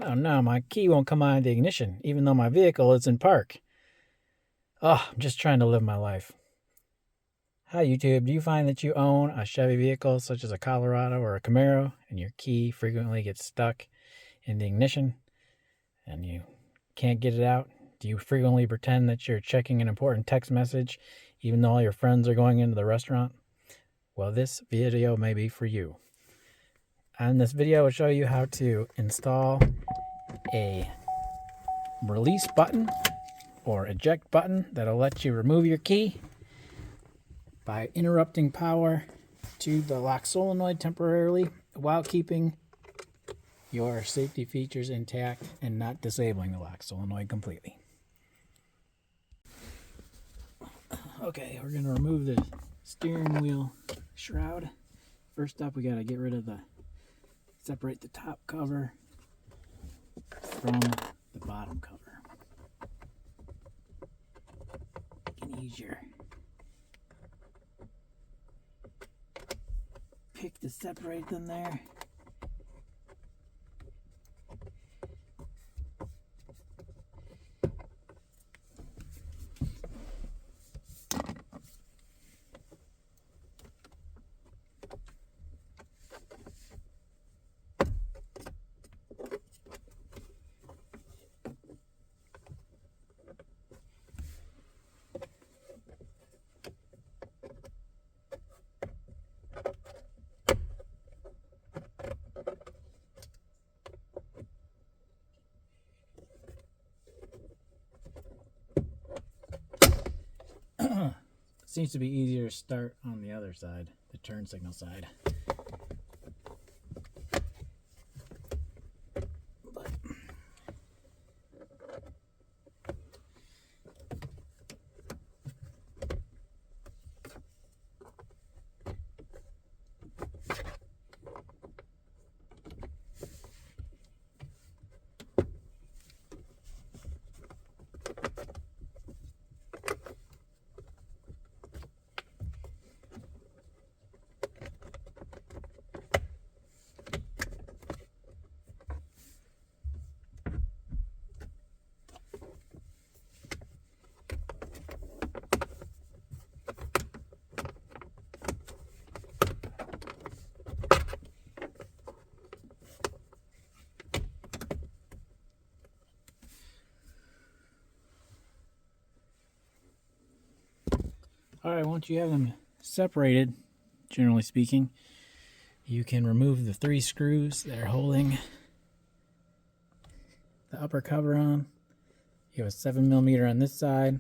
Oh no, my key won't come out of the ignition, even though my vehicle is in park. Oh, I'm just trying to live my life. Hi YouTube, do you find that you own a Chevy vehicle such as a Colorado or a Camaro and your key frequently gets stuck in the ignition and you can't get it out? Do you frequently pretend that you're checking an important text message even though all your friends are going into the restaurant? Well, this video may be for you. And this video will show you how to install a release button or eject button that'll let you remove your key by interrupting power to the lock solenoid temporarily while keeping your safety features intact and not disabling the lock solenoid completely. Okay, we're going to remove the steering wheel shroud. First up, we got to get rid of separate the top cover from the bottom cover. You can use your pick to separate them there. Seems to be easier to start on the other side, the turn signal side. Alright, once you have them separated, generally speaking, you can remove the 3 screws that are holding the upper cover on. You have a 7mm on this side,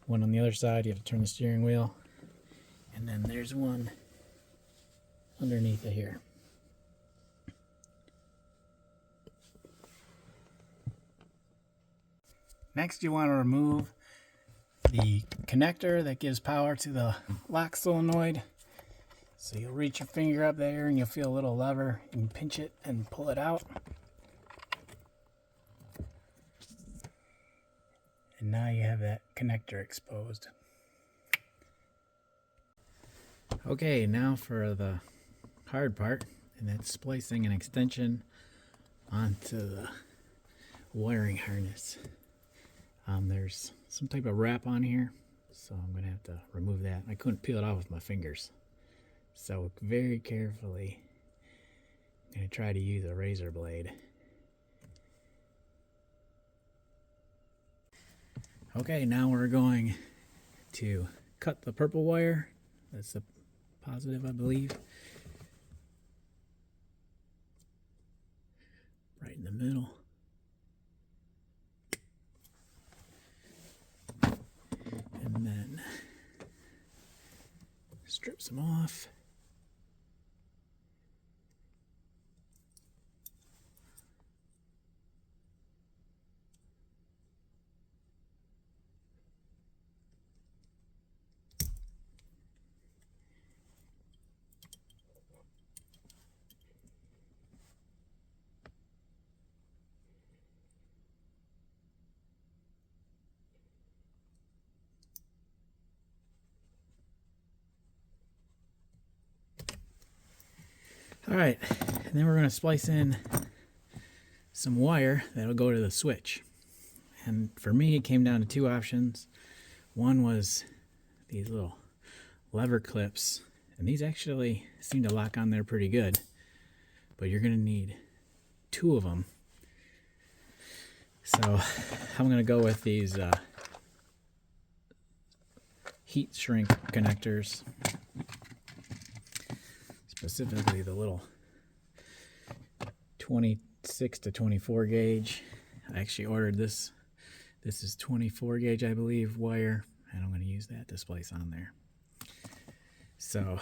one on the other side. You have to turn the steering wheel, and then there's one underneath it here. Next, you want to remove the connector that gives power to the lock solenoid. So you'll reach your finger up there and you'll feel a little lever. You can pinch it and pull it out. And now you have that connector exposed. Okay, now for the hard part, and that's splicing an extension onto the wiring harness. There's some type of wrap on here, so I'm going to have to remove that. I couldn't peel it off with my fingers, so very carefully I'm going to try to use a razor blade. Okay, now we're going to cut the purple wire. That's the positive, I believe. Right in the middle. And then strip some off. All right, and then we're going to splice in some wire that'll go to the switch. And for me, it came down to two options. One was these little lever clips, and these actually seem to lock on there pretty good, but you're going to need two of them. So I'm going to go with these heat shrink connectors, specifically the little 26 to 24 gauge. I actually ordered this. This is 24 gauge, I believe, wire, and I'm going to use that to splice on there. So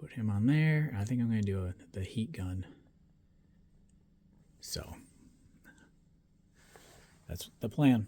put him on there. I think I'm going to do the heat gun. So that's the plan.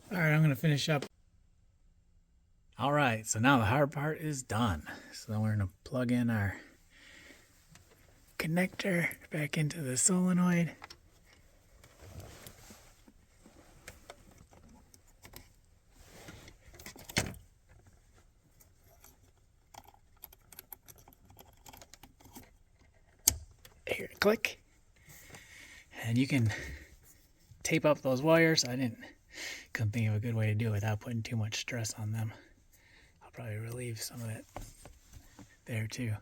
All right, I'm going to finish up. All right, so now the hard part is done. So then we're going to plug in our connector back into the solenoid. Here, click. And you can tape up those wires. Couldn't think of a good way to do it without putting too much stress on them. I'll probably relieve some of it there too.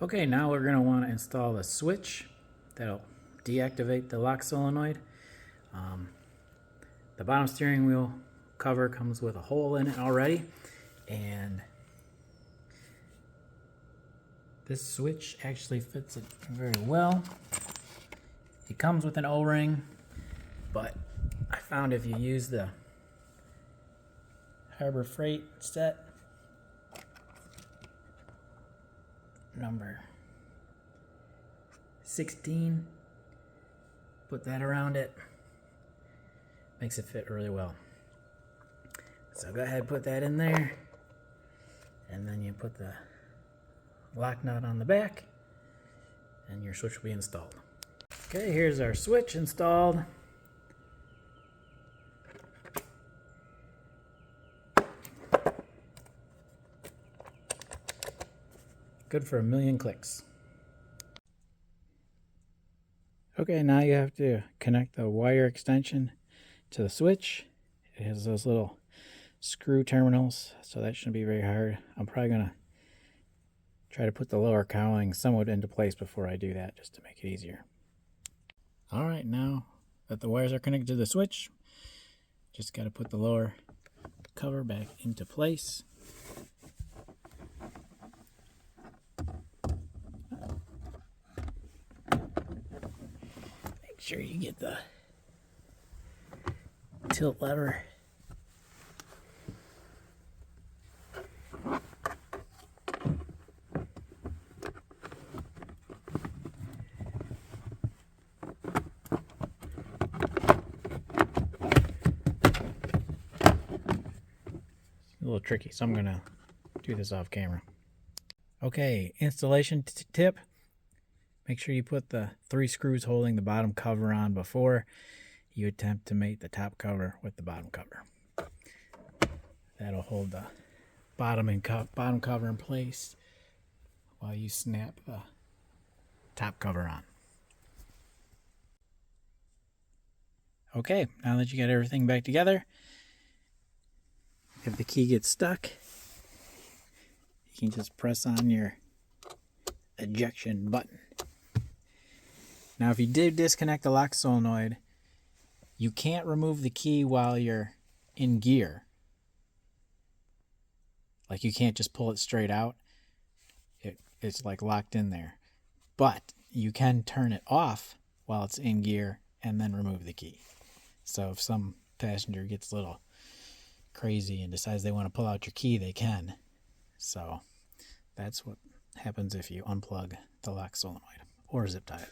Okay, now we're going to want to install the switch that'll deactivate the lock solenoid. The bottom steering wheel cover comes with a hole in it already, and this switch actually fits it very well. It comes with an O-ring, but I found if you use the Harbor Freight set number 16, put that around it, makes it fit really well. So go ahead, put that in there, and then you put the lock nut on the back, and your switch will be installed. Okay, here's our switch installed. Good for 1,000,000 clicks. Okay, now you have to connect the wire extension to the switch. It has those little screw terminals, so that shouldn't be very hard. I'm probably gonna Try to put the lower cowling somewhat into place before I do that, just to make it easier. All right, now that the wires are connected to the switch, just got to put the lower cover back into place. Make sure you get the tilt lever. A little tricky, so I'm gonna do this off camera. Okay, installation tip. Make sure you put the 3 screws holding the bottom cover on before you attempt to mate the top cover with the bottom cover. That'll hold the bottom cover in place while you snap the top cover on. Okay, now that you got everything back together, if the key gets stuck, you can just press on your ejection button. Now, if you did disconnect the lock solenoid, you can't remove the key while you're in gear. Like, you can't just pull it straight out. It's like locked in there. But you can turn it off while it's in gear and then remove the key. So if some passenger gets a little crazy and decides they want to pull out your key, they can. So that's what happens if you unplug the lock solenoid or zip tie it.